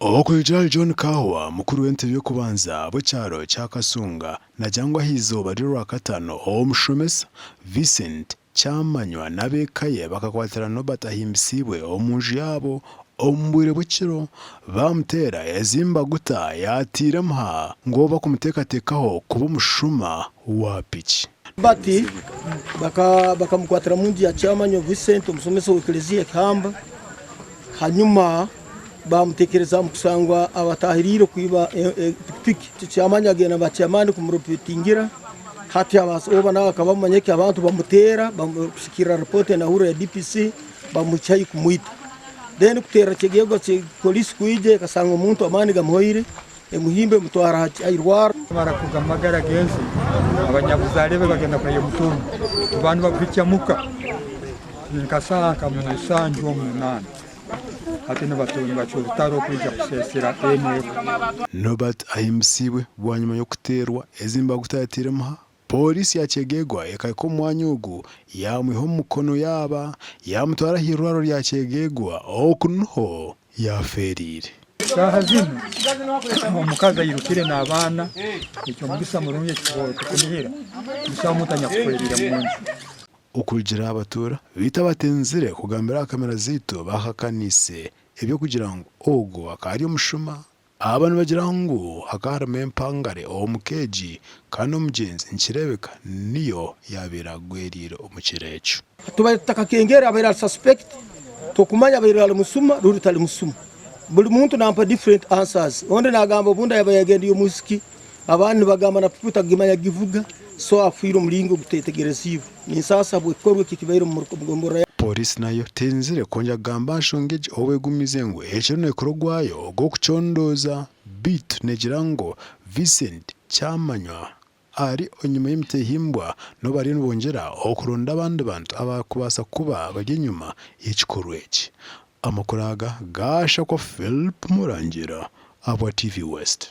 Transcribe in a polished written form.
Okulitira John Kahwa mukuru w'entebe yo kubanza bucyaro cya Kasunga najyangwa hizoba riro akatano omushomesa Vincent Cyamanywa nabekaye bakakwatira no batahimbisibwe omunju yabo ombwire bukiro bamutera yazimba guta yatira mha ngo bakumutekatekaho kuba umushuma wa piki bati bakamukwatira munju ya Cyamanywa Vincent omusomesa w'Eklezia Kamba hanyuma bamutekereza mukusangwa abatahiriro kwiba pikipiki Cyamanywa agena bacyamani kumurupitingira hati abasoba nawe akabamanyeke abantu bamutera bamushikira report na huro ya DPC bamucayi kumwita then kutera kigego cye police kuije kasanga umuntu amani gamuhoire emuhimbe mutwara ayirwara barakuga magara genzi abanyabuzarebe bagenda kwa mutungo abantu bakwicamuka nkasaka mu sanju omunana hatino batunga bacurutaro kwija kusesera ene Nobat ahimsiwe bwanyuma yo kuterwa ezimba gutatira mha polisi yakegegwa ekako mwanyugu yamwiho mukono yaba yamutwara hirwaro lyakegegwa okunho yaferire sahazino omukaza yirukire n'abana icyo mugisa murunye kiboto kunihira musamutanya kuferira munsi ukugira abatura bita batenzire kugambira kamera zito bakakanise ebyo kugira ngo ogo akari umushuma abantu bagira ngo hakarame mpangare omukeji kandi omugenzi nkirebeka niyo yabera gweriro omukirecho tubataka kengera abera suspect tokumanya abera musuma ruri musuma buli muntu nampa different answers onde nagamba bunda yabayagendiyo musiki abantu bagamba na puta gimanya givuga so afiro mulingo gutetegeresivo ni sasa bwekorwe kikibairo mu mugombora polisi nayo tenzire konja gamba nshongeje owegumize ngo ekirone kurogwayo go kuchondoza bit negirango Vincent Cyamanywa ari onyuma y'imitehimbwa no bari nbongera okuronda abandi bantu abakubasa kuba bari nyuma y'ekikorweki amakuraga gasha ko Philip Murangira abo TV West.